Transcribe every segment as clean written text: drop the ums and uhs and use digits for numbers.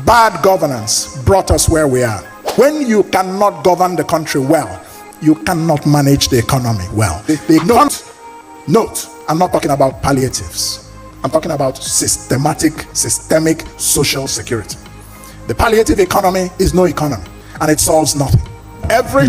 Bad governance brought us where we are. When you cannot govern the country well, you cannot manage the economy well. Note, I'm not talking about palliatives. I'm talking about systemic social security. The palliative economy is no economy, and it solves nothing.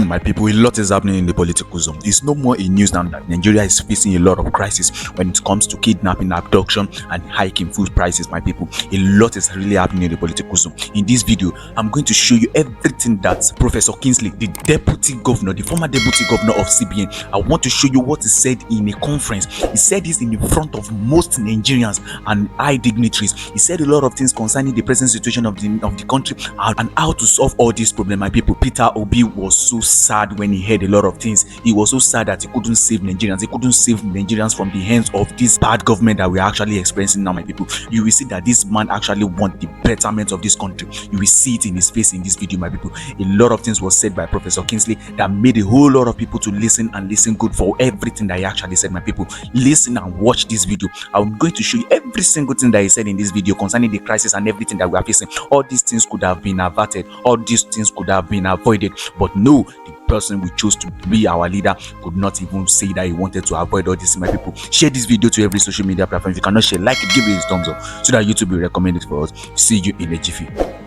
My people, a lot is happening in the political zone. It's no more in news now that Nigeria is facing a lot of crisis when it comes to kidnapping, abduction, and hiking food prices. My people, a lot is really happening in the political zone. In this video, I'm going to show you everything that Professor Kingsley, the deputy governor, the former deputy governor of CBN, I want to show you what he said in a conference. He said this in the front of most Nigerians and high dignitaries. He said a lot of things concerning the present situation of the country and how to solve all these problems. My people, Peter Obi was so sad when he heard a lot of things. He was so sad that he couldn't save Nigerians. He couldn't save Nigerians from the hands of this bad government that we are actually experiencing now, my people. You will see that this man actually wants the betterment of this country. You will see it in his face in this video, my people. A lot of things was said by Professor Kingsley that made a whole lot of people to listen and listen good for everything that he actually said, my people. Listen and watch this video. I'm going to show you every single thing that he said in this video concerning the crisis and everything that we are facing. All these things could have been averted. All these things could have been avoided. But no, the person we chose to be our leader could not even say that he wanted to avoid all this, my people. Share this video to every social media platform. If you cannot share, like it, give it a thumbs up so that YouTube will recommend it for us. See you in a jiffy. Welcome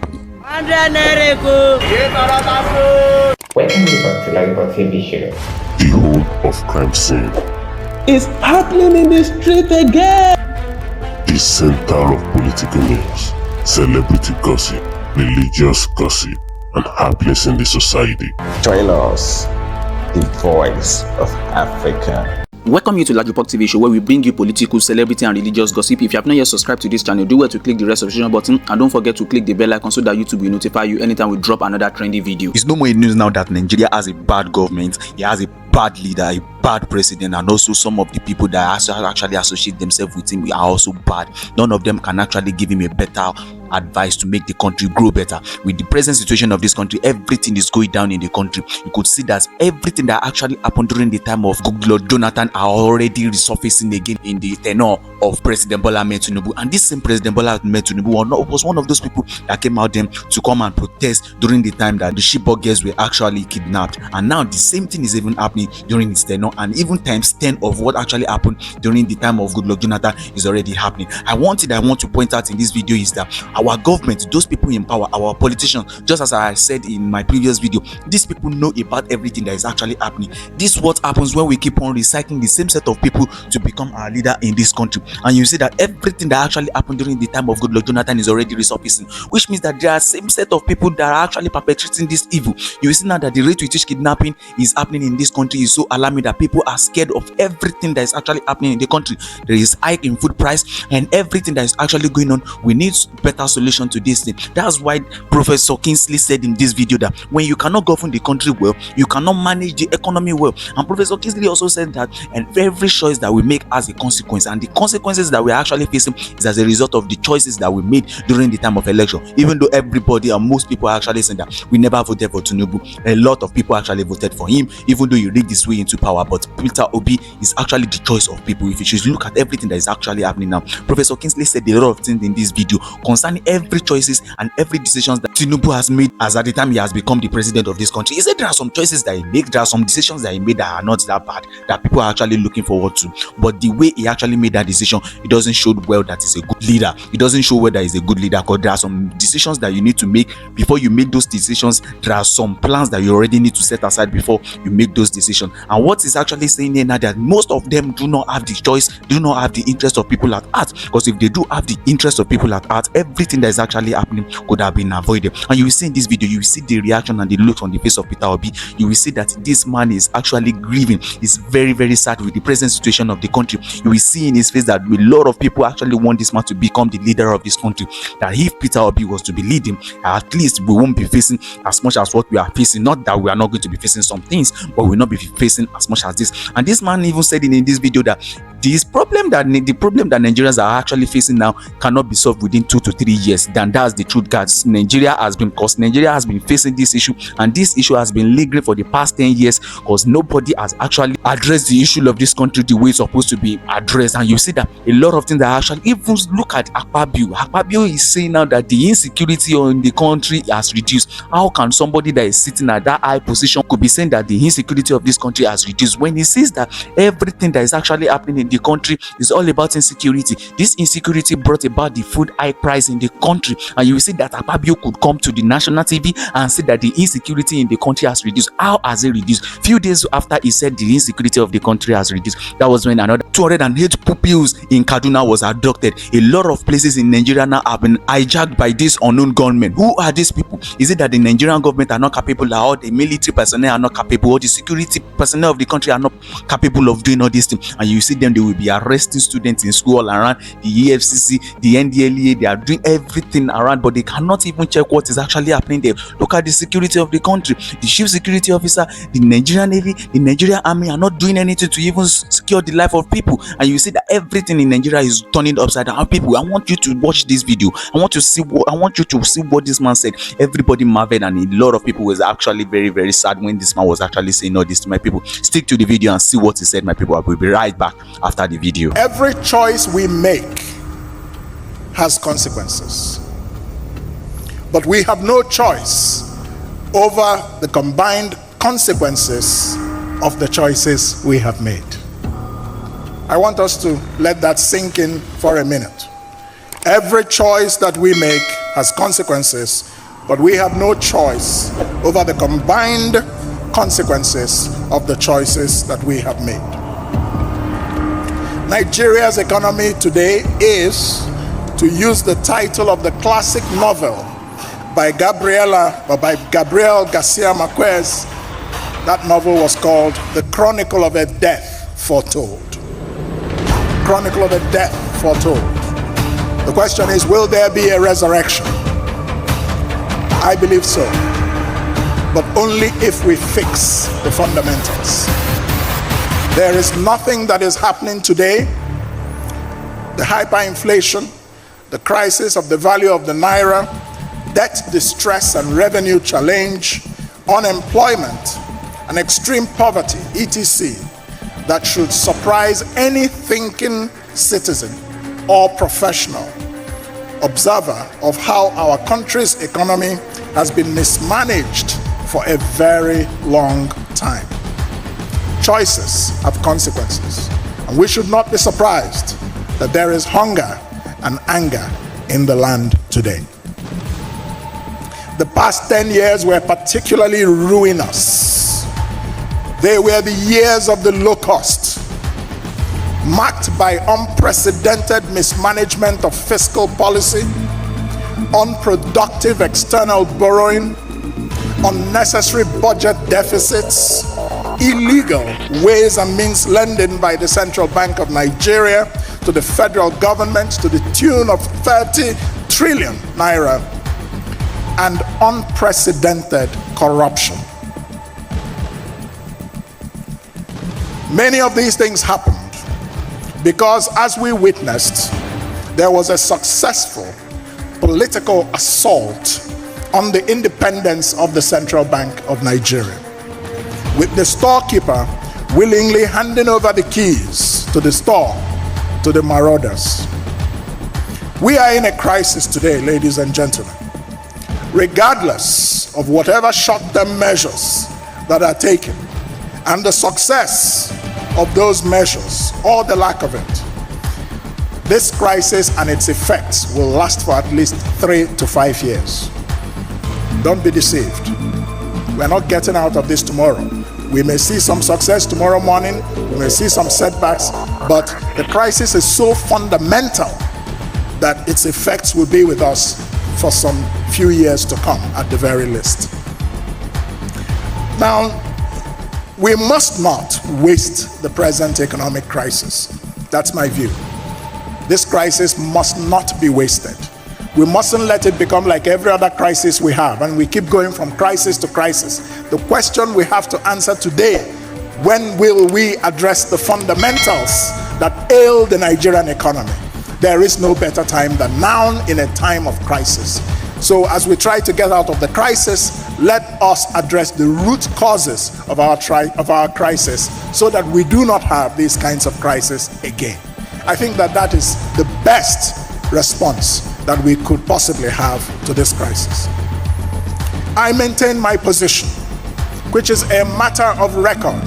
back to Lagos TV show. The whole of crime scene. It's happening in the street again. The center of political news, celebrity gossip, religious gossip, and happiness in the society. Join us, the voice of Africa. Welcome you to Large Report TV show, where we bring you political, celebrity, and religious gossip. If you have not yet subscribed to this channel, do well to click the red subscription button, and don't forget to click the bell icon so that YouTube will notify you anytime we drop another trendy video. It's no more in news now that Nigeria has a bad government. He has a bad leader, a bad president, and also some of the people that actually associate themselves with him are also bad. None of them can actually give him a better advice to make the country grow better. With the present situation of this country, everything is going down in the country. You could see that everything that actually happened during the time of Goodluck Jonathan are already resurfacing again in the tenure of President Bola Ahmed TINUBU. And this same President Bola Ahmed TINUBU was one of those people that came out them to come and protest during the time that the Chibok girls were actually kidnapped. And now the same thing is even happening during his tenure, and even times 10 of what actually happened during the time of Goodluck Jonathan is already happening. I want to point out in this video is that our government, those people in power, our politicians, just as I said in my previous video, these people know about everything that is actually happening. This is what happens when we keep on recycling the same set of people to become our leader in this country. And you see that everything that actually happened during the time of Goodluck Jonathan is already resurfacing, which means that there are same set of people that are actually perpetrating this evil. You see now that the rate with which kidnapping is happening in this country is so alarming that people are scared of everything that is actually happening in the country. There is hike in food price and everything that is actually going on. We need better solution to this thing. That's why Professor Kingsley said in this video that when you cannot govern the country well, you cannot manage the economy well. And Professor Kingsley also said that and every choice that we make has a consequence, and the consequences that we are actually facing is as a result of the choices that we made during the time of election. Even though everybody and most people are actually saying that we never voted for Tinubu, a lot of people actually voted for him, even though you read this way into power. But Peter Obi is actually the choice of people. If you should look at everything that is actually happening now, Professor Kingsley said a lot of things in this video concerning every choices and every decisions that Tinubu has made as at the time he has become the president of this country. He said there are some choices that he made, there are some decisions that he made that are not that bad, that people are actually looking forward to. But the way he actually made that decision, it doesn't show well that he's a good leader. It doesn't show well that he's a good leader, because there are some decisions that you need to make. Before you make those decisions, there are some plans that you already need to set aside before you make those decisions. And what is actually saying here now that most of them do not have the choice, do not have the interest of people at heart. Because if they do have the interest of people at heart, everything that is actually happening could have been avoided. And you will see in this video, you will see the reaction and the look on the face of Peter Obi. You will see that this man is actually grieving. He's very, very sad with the present situation of the country. You will see in his face that a lot of people actually want this man to become the leader of this country. That if Peter Obi was to be leading, at least we won't be facing as much as what we are facing. Not that we are not going to be facing some things, but we'll not be facing as much as this. And this man even said in this video that the problem that Nigerians are actually facing now cannot be solved within 2 to 3 years. Then that's the truth, guys. Nigeria has been facing this issue, and this issue has been lingering for the past 10 years because nobody has actually addressed the issue of this country the way it's supposed to be addressed. And you see that a lot of things are actually, even look at Akpabio is saying now that the insecurity in the country has reduced. How can somebody that is sitting at that high position could be saying that the insecurity of this country has reduced when he says that everything that is actually happening in the country is all about insecurity? This insecurity brought about the food high price in the country, and you will see that Akpabio could come to the national TV and say that the insecurity in the country has reduced. How has it reduced? Few days after he said the insecurity of the country has reduced, that was when another 208 pupils in Kaduna was abducted. A lot of places in Nigeria now have been hijacked by this unknown gunmen. Who are these people? Is it that the Nigerian government are not capable, or the military personnel are not capable, or the security personnel of the country are not capable of doing all these things? And you see them, they will be arresting students in school all around. The EFCC, the NDLEA, they are doing everything around, but they cannot even check what is actually happening there. Look at the security of the country. The chief security officer, the Nigerian Navy, the Nigerian Army are not doing anything to even secure the life of people. And you see that everything in Nigeria is turning upside down. People, I want you to watch this video. I want you to see what this man said. Everybody marveled, and a lot of people was actually very, very sad when this man was actually saying all this to my people. Stick to the video and see what he said, my people. I will be right back after the video. Every choice we make has consequences, but we have no choice over the combined consequences of the choices we have made. I want us to let that sink in for a minute. Every choice that we make has consequences, but we have no choice over the combined consequences of the choices that we have made. Nigeria's economy today is, to use the title of the classic novel by Gabriel Garcia Marquez, that novel was called The Chronicle of a Death Foretold. Chronicle of a Death Foretold. The question is, will there be a resurrection? I believe so, but only if we fix the fundamentals. There is nothing that is happening today, the hyperinflation, the crisis of the value of the naira, debt distress and revenue challenge, unemployment, and extreme poverty, etc., that should surprise any thinking citizen or professional observer of how our country's economy has been mismanaged for a very long time. Choices have consequences, and we should not be surprised that there is hunger and anger in the land today. The past 10 years were particularly ruinous. They were the years of the locust, marked by unprecedented mismanagement of fiscal policy, unproductive external borrowing, unnecessary budget deficits, illegal ways and means lending by the Central Bank of Nigeria to the federal government to the tune of 30 trillion naira, and unprecedented corruption. Many of these things happened because, as we witnessed, there was a successful political assault on the independence of the Central Bank of Nigeria, with the storekeeper willingly handing over the keys to the store to the marauders. We are in a crisis today, ladies and gentlemen. Regardless of whatever short-term measures that are taken and the success of those measures or the lack of it, this crisis and its effects will last for at least 3 to 5 years. Don't be deceived. We're not getting out of this tomorrow. We may see some success tomorrow morning, we may see some setbacks, but the crisis is so fundamental that its effects will be with us for some few years to come at the very least. Now, we must not waste the present economic crisis. That's my view. This crisis must not be wasted. We mustn't let it become like every other crisis we have, and we keep going from crisis to crisis. The question we have to answer today: when will we address the fundamentals that ail the Nigerian economy, there is no better time than now in a time of crisis. So as we try to get out of the crisis, let us address the root causes of our crisis so that we do not have these kinds of crises again. I think that that is the best response that we could possibly have to this crisis. I maintain my position, which is a matter of record,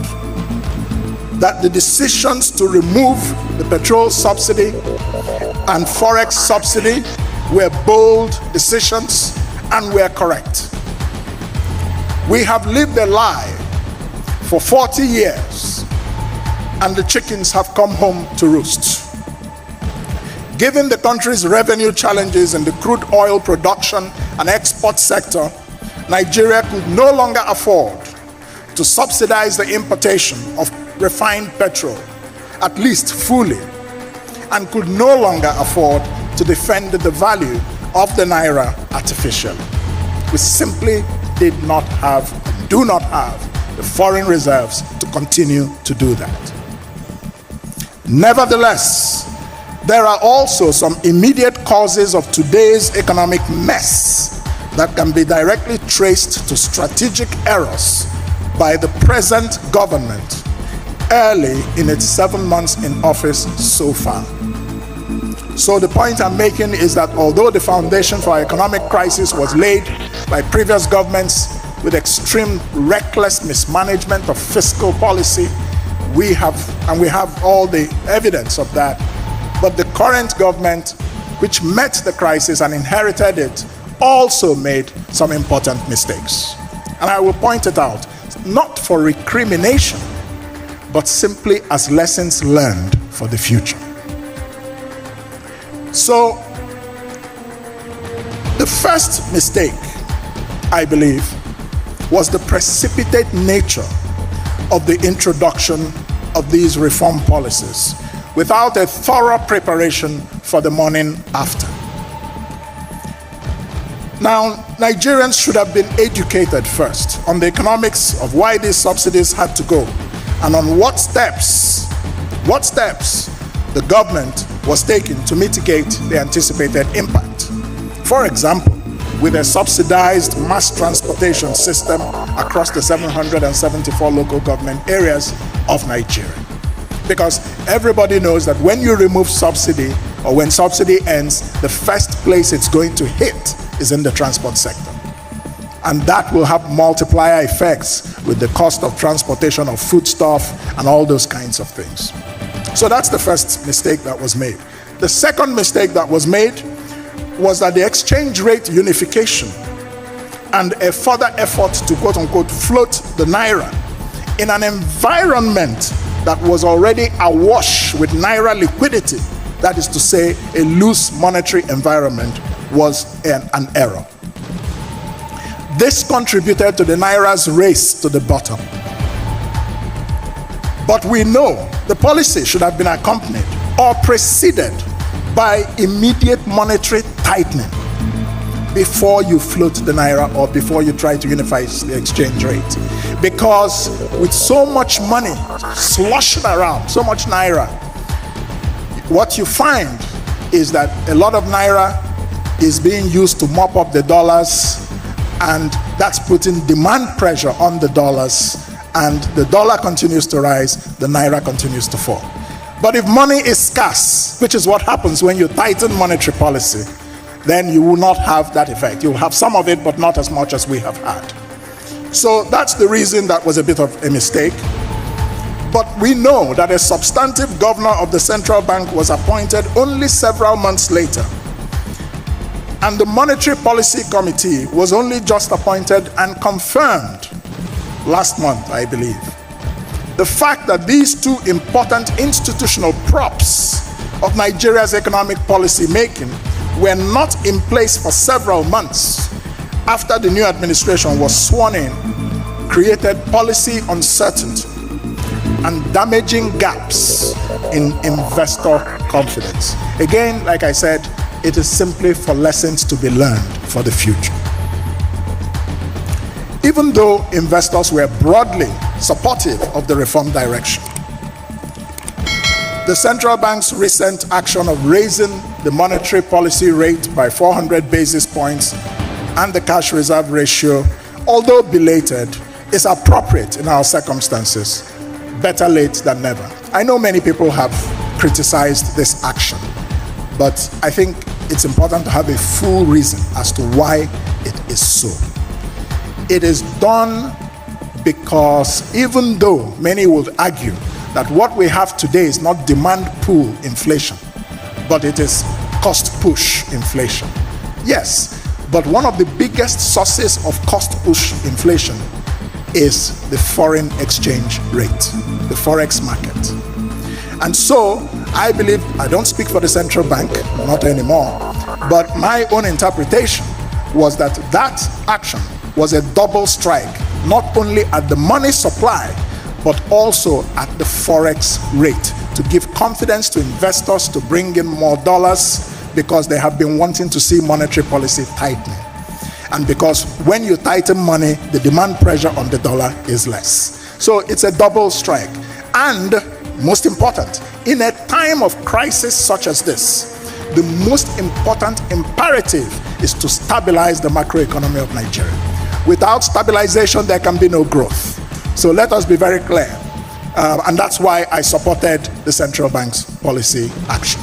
that the decisions to remove the petrol subsidy and forex subsidy were bold decisions and were correct. We have lived a lie for 40 years and the chickens have come home to roost. Given the country's revenue challenges in the crude oil production and export sector, Nigeria could no longer afford to subsidize the importation of refined petrol, at least fully, and could no longer afford to defend the value of the naira artificially. We simply did not have, do not have, the foreign reserves to continue to do that. Nevertheless, there are also some immediate causes of today's economic mess that can be directly traced to strategic errors by the present government early in its 7 months in office so far. So the point I'm making is that although the foundation for our economic crisis was laid by previous governments with extreme reckless mismanagement of fiscal policy, we have all the evidence of that. But the current government, which met the crisis and inherited it, also made some important mistakes. And I will point it out, not for recrimination, but simply as lessons learned for the future. So, the first mistake, I believe, was the precipitate nature of the introduction of these reform policies without a thorough preparation for the morning after. Now, Nigerians should have been educated first on the economics of why these subsidies had to go and on what steps the government was taking to mitigate the anticipated impact. For example, with a subsidized mass transportation system across the 774 local government areas of Nigeria. Because everybody knows that when you remove subsidy or when subsidy ends, the first place it's going to hit is in the transport sector. And that will have multiplier effects with the cost of transportation of foodstuff and all those kinds of things. So that's the first mistake that was made. The second mistake that was made was that the exchange rate unification and a further effort to quote-unquote float the naira in an environment that was already awash with naira liquidity, that is to say, a loose monetary environment, was an error. This contributed to the naira's race to the bottom. But we know the policy should have been accompanied or preceded by immediate monetary tightening before you float the naira or before you try to unify the exchange rate. Because with so much money sloshing around, so much naira, what you find is that a lot of naira is being used to mop up the dollars, and that's putting demand pressure on the dollars, and the dollar continues to rise, the naira continues to fall. But if money is scarce, which is what happens when you tighten monetary policy, then you will not have that effect. You will have some of it, but not as much as we have had. So that's the reason that was a bit of a mistake. But we know that a substantive governor of the central bank was appointed only several months later. And the Monetary Policy Committee was only just appointed and confirmed last month, I believe. The fact that these two important institutional props of Nigeria's economic policy making were not in place for several months after the new administration was sworn in created policy uncertainty and damaging gaps in investor confidence. Again, like I said, it is simply for lessons to be learned for the future. Even though investors were broadly supportive of the reform direction, The central bank's recent action of raising the monetary policy rate by 400 basis points and the cash reserve ratio, although belated, is appropriate in our circumstances. Better late than never. I know many people have criticized this action, but I think it's important to have a full reason as to why it is so. It is done because even though many would argue that what we have today is not demand pull inflation, but it is cost push inflation. Yes, but one of the biggest sources of cost push inflation is the foreign exchange rate, the forex market. And so I believe, I don't speak for the central bank, not anymore, but my own interpretation was that that action was a double strike, not only at the money supply, but also at the forex rate, to give confidence to investors to bring in more dollars, because they have been wanting to see monetary policy tightening. And because when you tighten money, the demand pressure on the dollar is less. So it's a double strike. And most important, in a time of crisis such as this, the most important imperative is to stabilize the macroeconomy of Nigeria. Without stabilization, there can be no growth. So let us be very clear. And that's why I supported the central bank's policy action.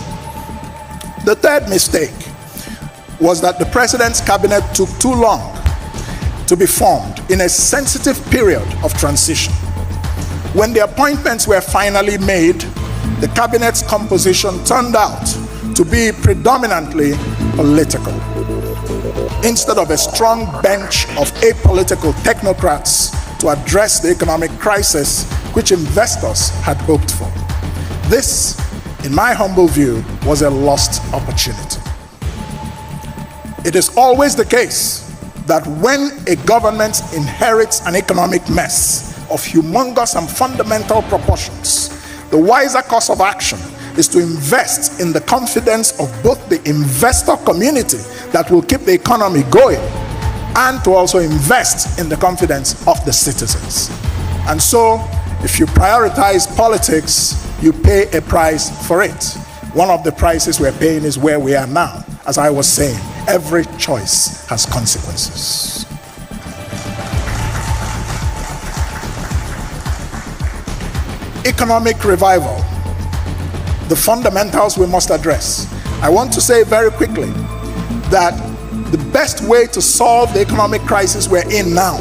The third mistake was that the president's cabinet took too long to be formed in a sensitive period of transition. When the appointments were finally made, the cabinet's composition turned out to be predominantly political, instead of a strong bench of apolitical technocrats to address the economic crisis which investors had hoped for. This, in my humble view, was a lost opportunity. It is always the case that when a government inherits an economic mess of humongous and fundamental proportions, the wiser course of action is to invest in the confidence of both the investor community that will keep the economy going, and to also invest in the confidence of the citizens. And so, if you prioritize politics, you pay a price for it. One of the prices we're paying is where we are now. As I was saying, every choice has consequences. Economic revival, the fundamentals we must address. I want to say very quickly that the best way to solve the economic crisis we're in now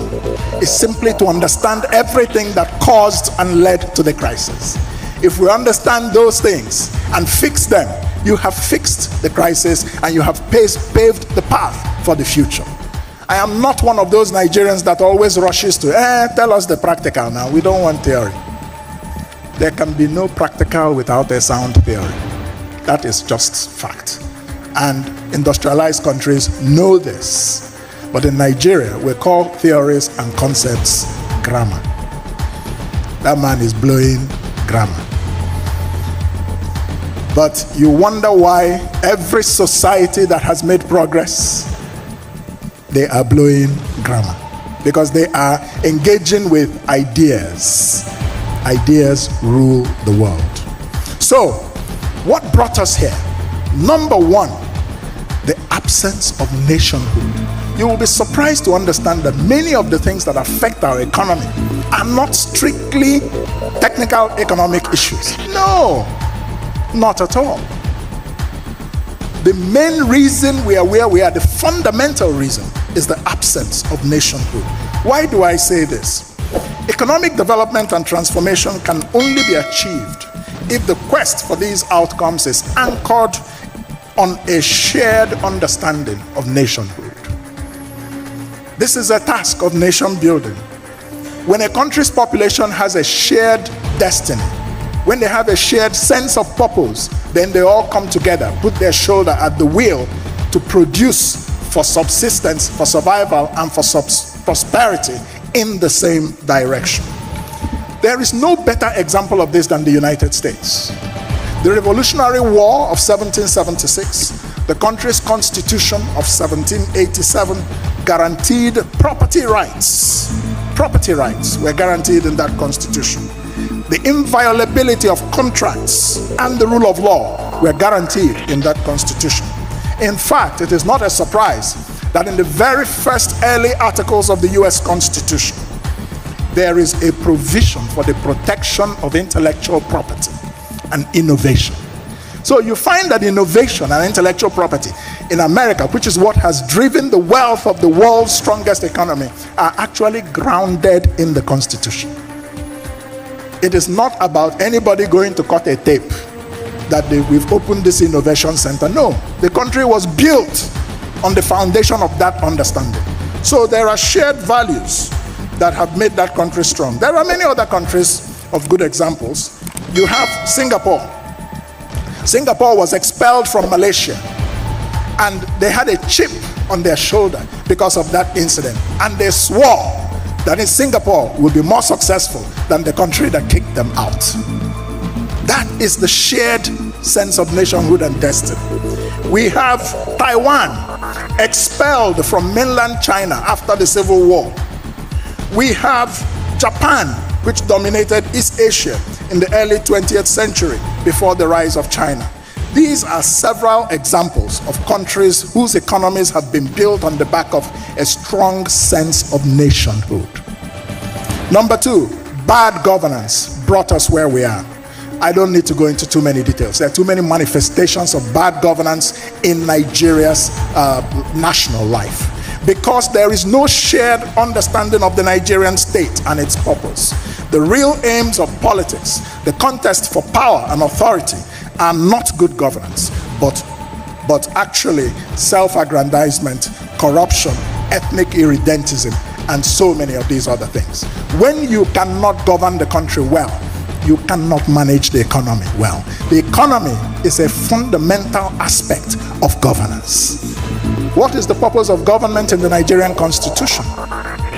is simply to understand everything that caused and led to the crisis. If we understand those things and fix them, you have fixed the crisis and you have paved the path for the future. I am not one of those Nigerians that always rushes to, tell us the practical now, we don't want theory. There can be no practical without a sound theory. That is just fact. And industrialized countries know this. But in Nigeria, we call theories and concepts grammar. That man is blowing grammar. But you wonder why every society that has made progress, they are blowing grammar. Because they are engaging with ideas. Ideas rule the world. So, what brought us here? Number one, the absence of nationhood. You will be surprised to understand that many of the things that affect our economy are not strictly technical economic issues. No, not at all. The main reason we are where we are, the fundamental reason, is the absence of nationhood. Why do I say this? Economic development and transformation can only be achieved if the quest for these outcomes is anchored on a shared understanding of nationhood. This is a task of nation building. When a country's population has a shared destiny, when they have a shared sense of purpose, then they all come together, put their shoulder at the wheel to produce for subsistence, for survival, and for prosperity in the same direction. There is no better example of this than the United States. The Revolutionary War of 1776, the country's Constitution of 1787 guaranteed property rights. Property rights were guaranteed in that Constitution. The inviolability of contracts and the rule of law were guaranteed in that constitution. In fact, it is not a surprise that in the very first early articles of the US Constitution, there is a provision for the protection of intellectual property and innovation. So you find that innovation and intellectual property in America, which is what has driven the wealth of the world's strongest economy, are actually grounded in the Constitution. It is not about anybody going to cut a tape that we've opened this innovation center. No, the country was built on the foundation of that understanding. So there are shared values that have made that country strong. There are many other countries of good examples. You have Singapore. Singapore was expelled from Malaysia, and they had a chip on their shoulder because of that incident, and they swore that in Singapore will be more successful than the country that kicked them out. That is the shared sense of nationhood and destiny. We have Taiwan, expelled from mainland China after the Civil War. We have Japan, which dominated East Asia in the early 20th century before the rise of China. These are several examples of countries whose economies have been built on the back of a strong sense of nationhood. Number two, bad governance brought us where we are. I don't need to go into too many details. There are too many manifestations of bad governance in Nigeria's national life, because there is no shared understanding of the Nigerian state and its purpose. The real aims of politics, the contest for power and authority, are not good governance, but actually self-aggrandizement, corruption, ethnic irredentism, and so many of these other things. When you cannot govern the country well, you cannot manage the economy well. The economy is a fundamental aspect of governance. What is the purpose of government in the Nigerian Constitution?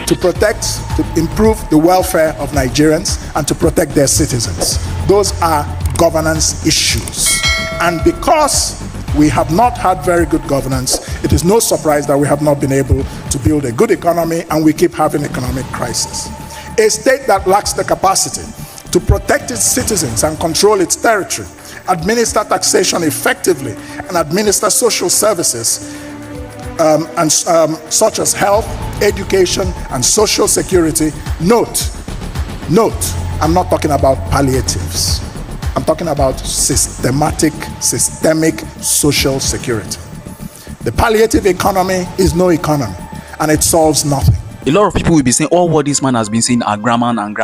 To protect, to improve the welfare of Nigerians and to protect their citizens. Those are governance issues. And because we have not had very good governance, it is no surprise that we have not been able to build a good economy, and we keep having economic crisis. A state that lacks the capacity to protect its citizens and control its territory, administer taxation effectively, and administer social services such as health, education, and social security. Note, I'm not talking about palliatives. I'm talking about systemic social security. The palliative economy is no economy, and it solves nothing. A lot of people will be saying all what this man has been saying are grammar and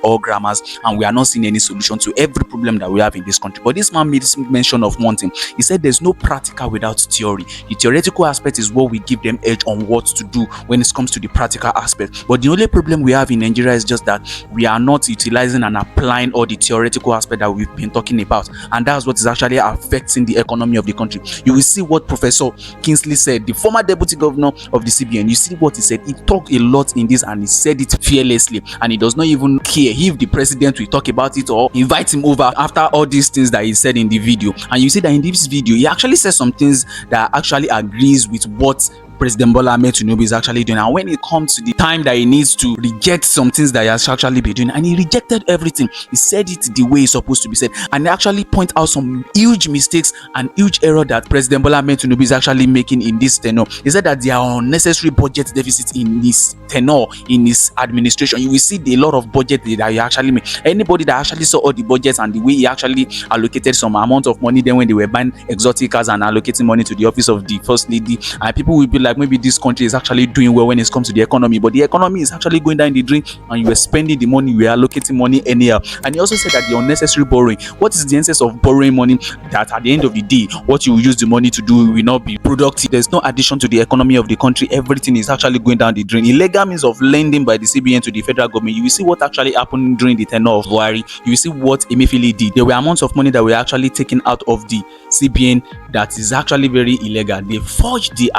all grammars, and we are not seeing any solution to every problem that we have in this country. But this man made mention of one thing. He said there's no practical without theory. The theoretical aspect is what we give them edge on what to do when it comes to the practical aspect. But the only problem we have in Nigeria is just that we are not utilizing and applying all the theoretical aspect that we've been talking about, and that's what is actually affecting the economy of the country. You will see what Professor Kingsley said, the former deputy governor of the CBN. You see what he said. He talked a lot in this, and he said it fearlessly, and he does not even care if the president will talk about it or invite him over after all these things that he said in the video. And you see that in this video he actually said some things that actually agrees with what President Bola Ahmed TINUBU is actually doing. And when it comes to the time that he needs to reject some things that he has actually been doing, and he rejected everything, he said it the way it's supposed to be said, and actually point out some huge mistakes and huge error that President Bola Ahmed TINUBU is actually making in this tenure. He said that there are unnecessary budget deficits in his tenure, in his administration. You will see a lot of budget that he actually made. Anybody that actually saw all the budgets and the way he actually allocated some amount of money then when they were buying exotic cars and allocating money to the office of the first lady, and people will be like, maybe this country is actually doing well when it comes to the economy, but the economy is actually going down the drain, and you were spending the money, you were allocating money anyhow. And he also said that the unnecessary borrowing, what is the essence of borrowing money that at the end of the day what you use the money to do will not be productive? There's no addition to the economy of the country. Everything is actually going down the drain. Illegal means of lending by the CBN to the federal government. You will see what actually happened during the tenure of BUHARI. You will see what Emefiele did. There were amounts of money that were actually taken out of the CBN that is actually very illegal. They forged they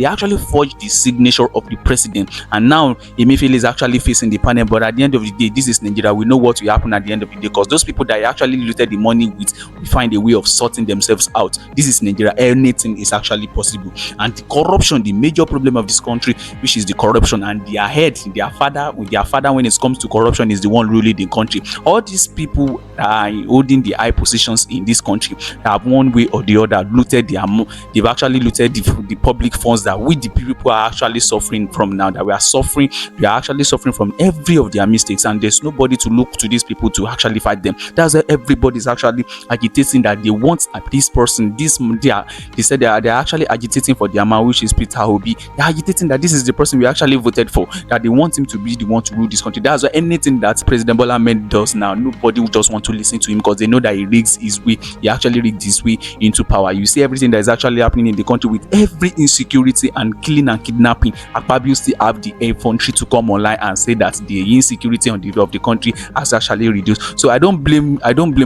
actually forged the signature of the president, and now Emefiele is actually facing the panel. But at the end of the day, this is Nigeria. We know what will happen at the end of the day, because those people that actually looted the money with will find a way of sorting themselves out. This is Nigeria. Anything is actually possible. And the corruption, the major problem of this country, which is the corruption, and their head, their father when it comes to corruption, is the one ruling the country. All these people are holding the high positions in this country that have one way or the other looted they've actually looted the public funds that we the people are actually suffering from now, that we are actually suffering from every of their mistakes, and there's nobody to look to these people to actually fight them. That's why everybody's actually agitating that they want this person, they said they're actually agitating for their man, which is Peter Obi. They're agitating that this is the person we actually voted for, that they want him to be the one to rule this country. That's why anything that President Bola Ahmed does now, nobody will just want to listen to him, because they know that he rigs his way. He actually rigged his way into power. You see everything that is actually happening in the country with every insecurity and killing and kidnapping. Akpabio still have the infantry to come online and say that the insecurity of the country has actually reduced. So I don't blame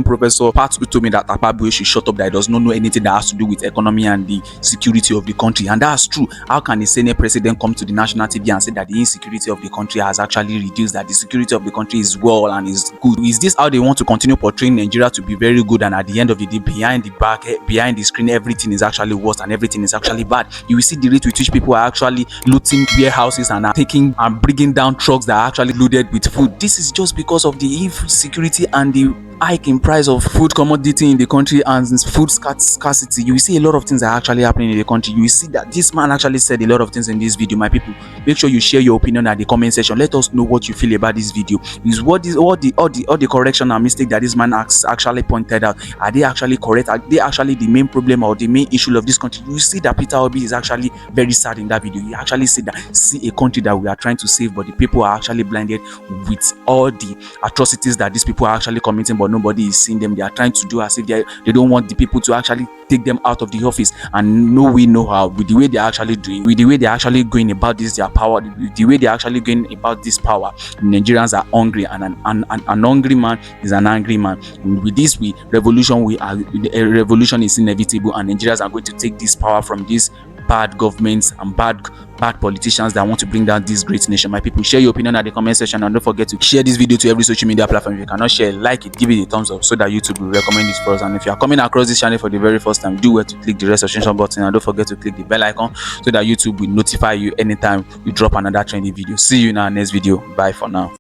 Professor Pat, who told me that Akpabio should shut up, that he does not know anything that has to do with economy and the security of the country. And that's true. How can a Senate president come to the national TV and say that the insecurity of the country has actually reduced, that the security of the country is well and is good? Is this how they want to continue portraying Nigeria to be very good, and at the end of the day, behind the screen, everything is actually worse and everything is actually bad? You will see the rate with which people are actually looting warehouses and are taking and bringing down trucks that are actually loaded with food. This is just because of the insecurity and the hike in price of food commodity in the country and food scarcity. You see a lot of things are actually happening in the country. You see that this man actually said a lot of things in this video. My people, make sure you share your opinion at the comment section. Let us know what you feel about this video. Is all the correction and mistake that this man actually pointed out, are they actually correct? Are they actually the main problem or the main issue of this country? You see that Peter Obi is actually very sad in that video. He actually said that, see a country that we are trying to save, but the people are actually blinded with all the atrocities that these people are actually committing, but nobody is seeing them. They are trying to do as if they don't want the people to actually take them out of the office, and no way, no how, with the way they're actually doing, with the way they're actually going about this, their power, the way they're actually going about this power. Nigerians are hungry, and an hungry man is an angry man. And with this, revolution is inevitable, and Nigerians are going to take this power from these bad governments and bad politicians that want to bring down this great nation. My people, share your opinion at the comment section, and don't forget to share this video to every social media platform. If you cannot share, like it, give it a thumbs up so that YouTube will recommend it for us. And if you are coming across this channel for the very first time, do well to click the red subscription button, and don't forget to click the bell icon so that YouTube will notify you anytime we drop another trending video. See you in our next video. Bye for now.